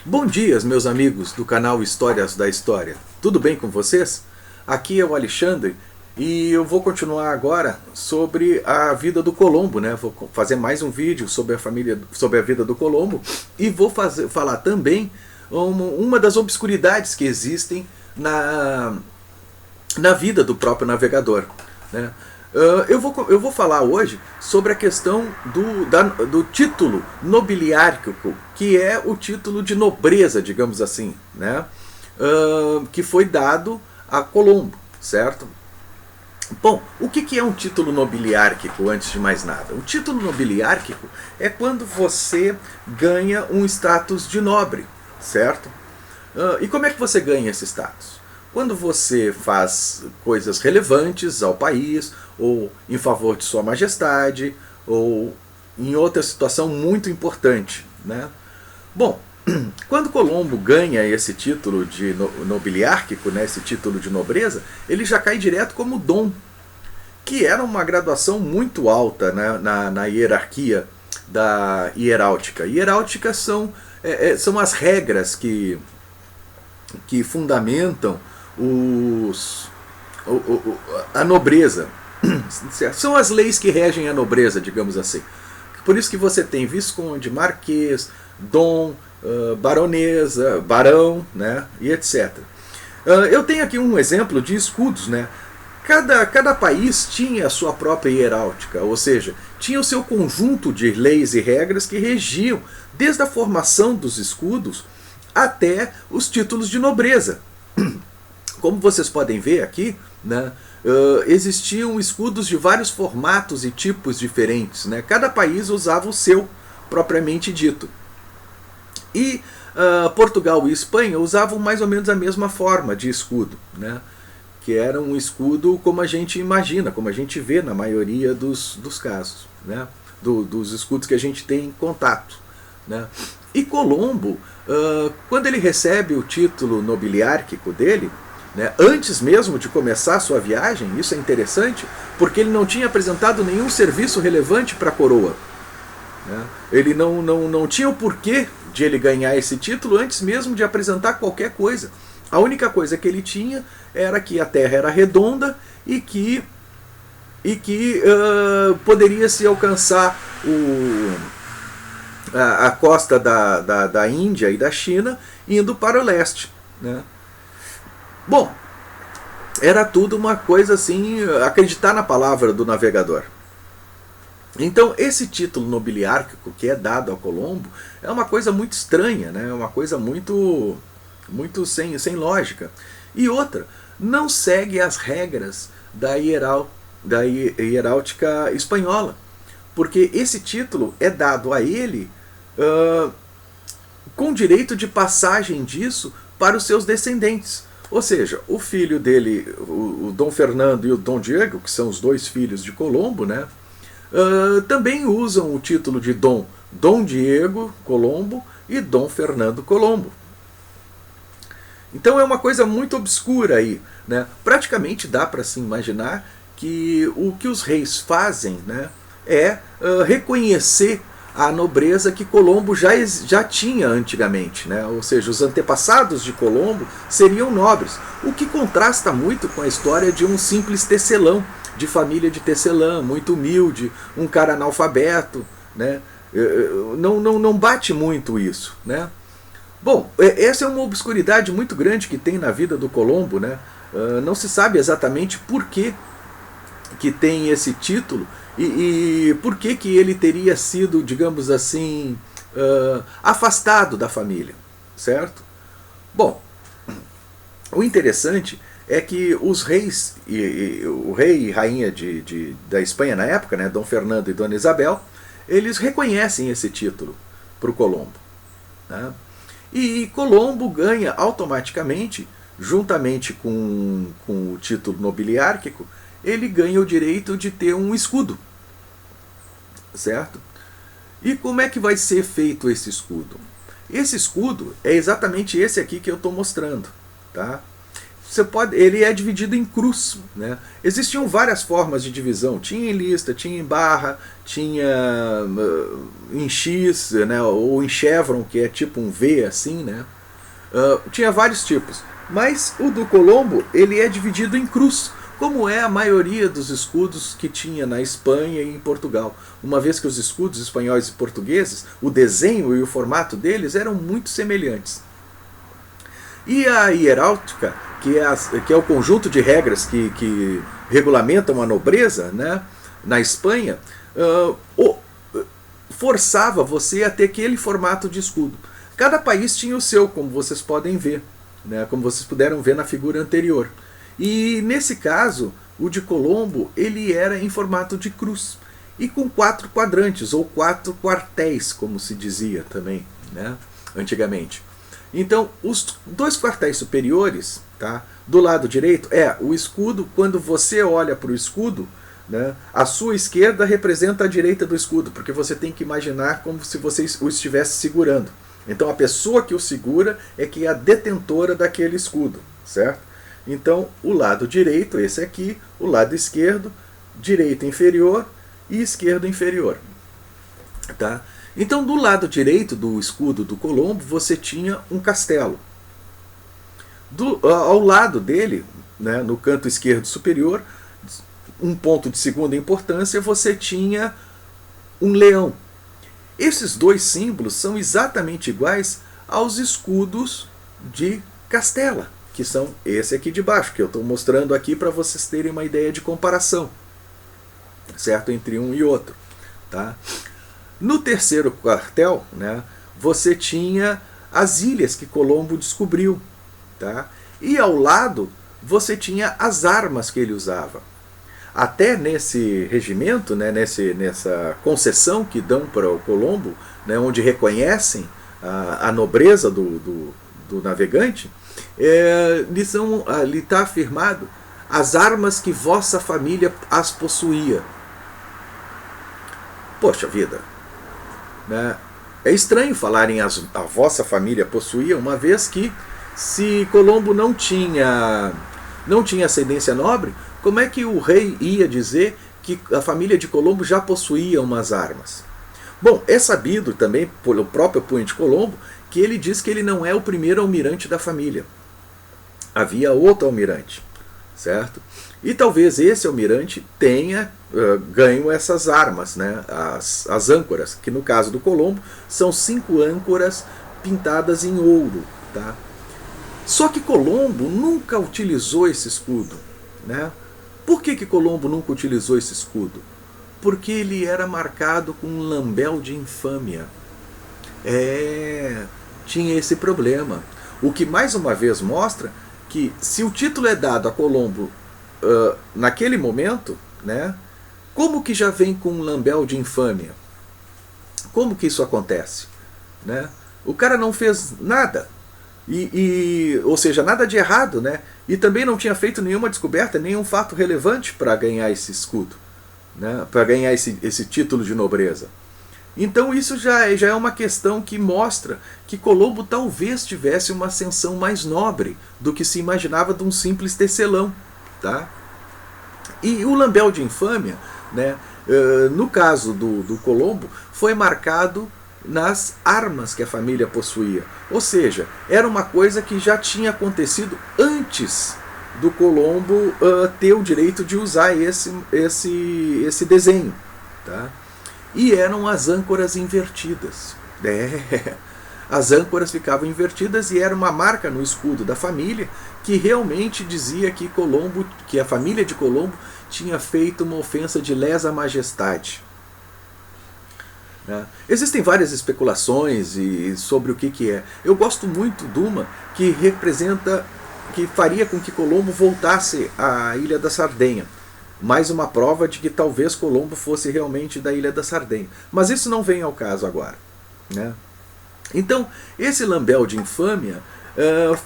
Bom dia, meus amigos do canal Histórias da História. Tudo bem com vocês? Aqui é o Alexandre e eu vou continuar agora sobre a vida do Colombo, né? Vou fazer mais um vídeo sobre a vida do Colombo e vou falar também uma das obscuridades que existem na vida do próprio navegador, né? Eu vou falar hoje sobre a questão do título nobiliárquico, que é o título de nobreza, digamos assim, né? Que foi dado a Colombo, certo? Bom, o que é um título nobiliárquico, antes de mais nada? O título nobiliárquico é quando você ganha um status de nobre, certo? E como é que você ganha esse status? Quando você faz coisas relevantes ao país, ou em favor de sua majestade, ou em outra situação muito importante, né? Bom, quando Colombo ganha esse título de nobiliárquico, né, esse título de nobreza, ele já cai direto como dom, que era uma graduação muito alta, né, na hierarquia da hieráutica. Hieráutica são as regras que fundamentam a nobreza. São as leis que regem a nobreza, digamos assim. Por isso que você tem visconde, marquês, dom, baronesa, barão, né, e etc. Eu tenho aqui um exemplo de escudos, né? Cada país tinha a sua própria hieráutica, ou seja, tinha o seu conjunto de leis e regras que regiam desde a formação dos escudos até os títulos de nobreza. Como vocês podem ver aqui, né, existiam escudos de vários formatos e tipos diferentes, né? Cada país usava o seu, propriamente dito. E Portugal e Espanha usavam mais ou menos a mesma forma de escudo, né? Que era um escudo como a gente imagina, como a gente vê na maioria dos casos, né? Dos escudos que a gente tem contato, né? E Colombo, quando ele recebe o título nobiliárquico dele, né, antes mesmo de começar a sua viagem, isso é interessante, porque ele não tinha apresentado nenhum serviço relevante para a coroa, né? Ele não tinha o porquê de ele ganhar esse título antes mesmo de apresentar qualquer coisa. A única coisa que ele tinha era que a Terra era redonda e que poderia se alcançar a costa da Índia e da China indo para o leste, né? Bom, era tudo uma coisa assim, acreditar na palavra do navegador. Então esse título nobiliárquico que é dado a Colombo é uma coisa muito estranha, né? É uma coisa muito sem lógica. E outra, não segue as regras da hieráutica espanhola, porque esse título é dado a ele com direito de passagem disso para os seus descendentes. Ou seja, o filho dele, o Dom Fernando e o Dom Diego, que são os dois filhos de Colombo, né, também usam o título de Dom Diego Colombo e Dom Fernando Colombo. Então é uma coisa muito obscura aí, né? Praticamente dá para se imaginar que o que os reis fazem, né, é reconhecer a nobreza que Colombo já tinha antigamente, né? Ou seja, os antepassados de Colombo seriam nobres, o que contrasta muito com a história de um simples tecelão, de família de tecelã, muito humilde, um cara analfabeto, né? Não bate muito isso, né? Bom, essa é uma obscuridade muito grande que tem na vida do Colombo, né? Não se sabe exatamente por que tem esse título e por que ele teria sido, digamos assim, afastado da família, certo? Bom, o interessante é que os reis, o rei e rainha da Espanha na época, né, Dom Fernando e Dona Isabel, eles reconhecem esse título para o Colombo, né? E Colombo ganha automaticamente, juntamente com o título nobiliárquico, ele ganha o direito de ter um escudo, certo? E como é que vai ser feito esse escudo? Esse escudo é exatamente esse aqui que eu estou mostrando, tá? ele é dividido em cruz, né? Existiam várias formas de divisão, tinha em lista, tinha em barra, tinha em X, né? Ou em chevron, que é tipo um V assim, né? Tinha vários tipos, mas o do Colombo ele é dividido em cruz, como é a maioria dos escudos que tinha na Espanha e em Portugal, uma vez que os escudos espanhóis e portugueses, o desenho e o formato deles eram muito semelhantes. E a hieráutica, que é o conjunto de regras que regulamentam a nobreza, né, na Espanha, forçava você a ter aquele formato de escudo. Cada país tinha o seu, como vocês podem ver, né, como vocês puderam ver na figura anterior. E nesse caso, o de Colombo ele era em formato de cruz e com 4 quadrantes, ou 4 quartéis, como se dizia também, né, antigamente. Então, os 2 quartéis superiores, tá, do lado direito, o escudo. Quando você olha para o escudo, né, a sua esquerda representa a direita do escudo, porque você tem que imaginar como se você o estivesse segurando. Então, a pessoa que o segura é que é a detentora daquele escudo, certo? Então, o lado direito, esse aqui, o lado esquerdo, direito inferior e esquerdo inferior, tá? Então, do lado direito do escudo do Colombo, você tinha um castelo. Ao lado dele, né, no canto esquerdo superior, um ponto de segunda importância, você tinha um leão. Esses 2 símbolos são exatamente iguais aos escudos de Castela, que são esse aqui de baixo, que eu estou mostrando aqui para vocês terem uma ideia de comparação, certo? Entre um e outro, tá? No terceiro quartel, né, você tinha as ilhas que Colombo descobriu, tá? E ao lado você tinha as armas que ele usava. Até nesse regimento, né, nessa concessão que dão para o Colombo, né, onde reconhecem a nobreza do navegante, ali está afirmado as armas que vossa família as possuía. Poxa vida! Né? É estranho falarem a vossa família possuía, uma vez que, se Colombo não tinha ascendência nobre, como é que o rei ia dizer que a família de Colombo já possuía umas armas? Bom, é sabido também pelo próprio punho de Colombo que ele diz que ele não é o primeiro almirante da família. Havia outro almirante, certo? E talvez esse almirante tenha ganho essas armas, né? As âncoras, que no caso do Colombo são 5 âncoras pintadas em ouro, tá? Só que Colombo nunca utilizou esse escudo, né? Por que Colombo nunca utilizou esse escudo? Porque ele era marcado com um lambel de infâmia. Tinha esse problema. O que mais uma vez mostra que, se o título é dado a Colombo naquele momento, né, como que já vem com um lambel de infâmia? Como que isso acontece? Né? O cara não fez nada, ou seja, nada de errado, né? E também não tinha feito nenhuma descoberta, nenhum fato relevante para ganhar esse escudo, né? Para ganhar esse título de nobreza. Então isso já é uma questão que mostra que Colombo talvez tivesse uma ascensão mais nobre do que se imaginava de um simples tecelão, tá? E o lambel de infâmia, né, no caso do Colombo, foi marcado nas armas que a família possuía. Ou seja, era uma coisa que já tinha acontecido antes do Colombo ter o direito de usar esse desenho, tá? E eram as âncoras invertidas. As âncoras ficavam invertidas e era uma marca no escudo da família que realmente dizia que a família de Colombo tinha feito uma ofensa de lesa majestade. Existem várias especulações sobre o que é. Eu gosto muito de uma que representa, que faria com que Colombo voltasse à Ilha da Sardenha. Mais uma prova de que talvez Colombo fosse realmente da Ilha da Sardenha. Mas isso não vem ao caso agora, né? Então, esse lambel de infâmia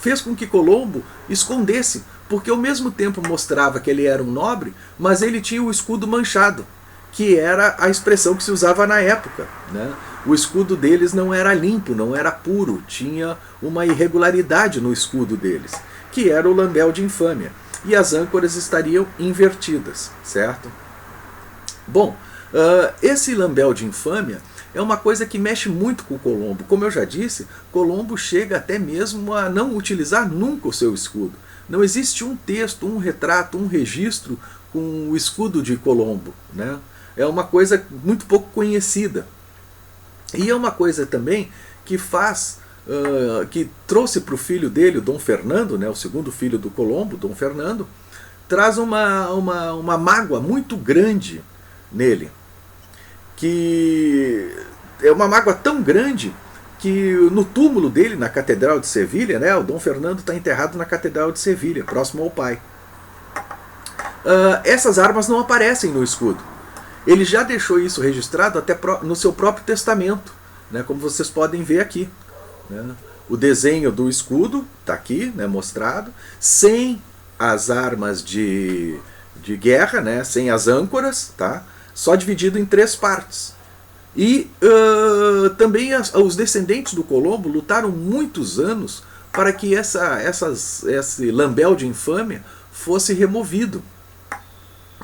fez com que Colombo escondesse, porque ao mesmo tempo mostrava que ele era um nobre, mas ele tinha o escudo manchado, que era a expressão que se usava na época, né? O escudo deles não era limpo, não era puro, tinha uma irregularidade no escudo deles. que era o lambel de infâmia. E as âncoras estariam invertidas, certo? Bom, esse lambel de infâmia é uma coisa que mexe muito com o Colombo. Como eu já disse, Colombo chega até mesmo a não utilizar nunca o seu escudo. Não existe um texto, um retrato, um registro com o escudo de Colombo, né? É uma coisa muito pouco conhecida. E é uma coisa também que que trouxe para o filho dele, o Dom Fernando, né, o segundo filho do Colombo, Dom Fernando, traz uma mágoa muito grande nele. Que é uma mágoa tão grande que no túmulo dele, na Catedral de Sevilha, né, o Dom Fernando está enterrado na Catedral de Sevilha, próximo ao pai. Essas armas não aparecem no escudo. Ele já deixou isso registrado até no seu próprio testamento, né, como vocês podem ver aqui. Né? O desenho do escudo está aqui, né, mostrado, sem as armas de guerra, né, sem as âncoras, tá? Só dividido em 3 partes. E também os descendentes do Colombo lutaram muitos anos para que esse lambel de infâmia fosse removido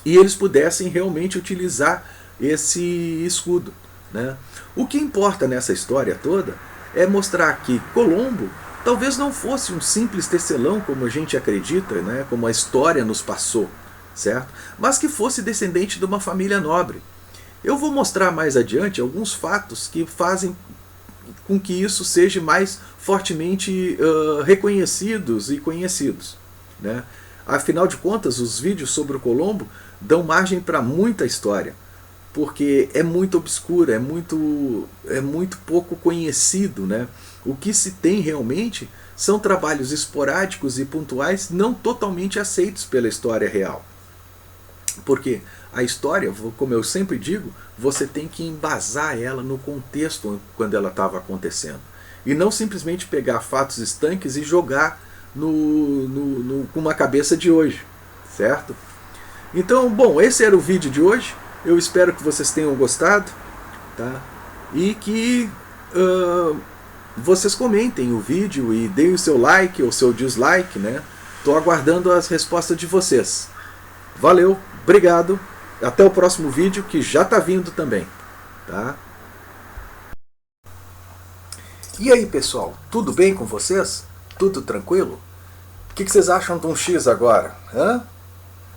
e eles pudessem realmente utilizar esse escudo, né? O que importa nessa história toda é mostrar que Colombo talvez não fosse um simples tecelão como a gente acredita, né? Como a história nos passou, certo? Mas que fosse descendente de uma família nobre. Eu vou mostrar mais adiante alguns fatos que fazem com que isso seja mais fortemente reconhecidos e conhecidos, né? Afinal de contas, os vídeos sobre o Colombo dão margem para muita história, porque é muito obscura, é muito pouco conhecido, né? O que se tem realmente são trabalhos esporádicos e pontuais não totalmente aceitos pela história real. Porque a história, como eu sempre digo, você tem que embasar ela no contexto quando ela estava acontecendo. E não simplesmente pegar fatos estanques e jogar com uma cabeça de hoje, certo? Então, bom, esse era o vídeo de hoje. Eu espero que vocês tenham gostado, tá? E que vocês comentem o vídeo e deem o seu like ou seu dislike, né? Estou aguardando as respostas de vocês. Valeu, obrigado, até o próximo vídeo que já está vindo também, tá? E aí pessoal, tudo bem com vocês? Tudo tranquilo? O que vocês acham de um X agora? Hã?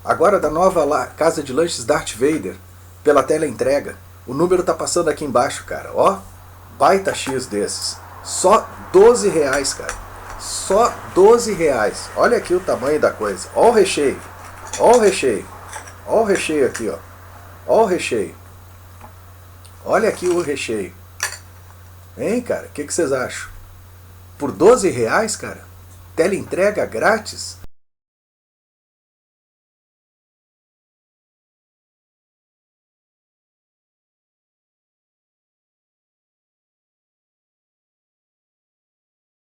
Agora da nova casa de lanches Darth Vader, pela tela entrega. O número tá passando aqui embaixo, cara. Ó, baita X desses. Só R$12, cara. Só R$12. Olha aqui o tamanho da coisa. Ó o recheio. Ó o recheio. Ó o recheio aqui, ó. Ó o recheio. Olha aqui o recheio. Hein, cara? O que vocês acham? Por R$12, cara? Tela entrega grátis?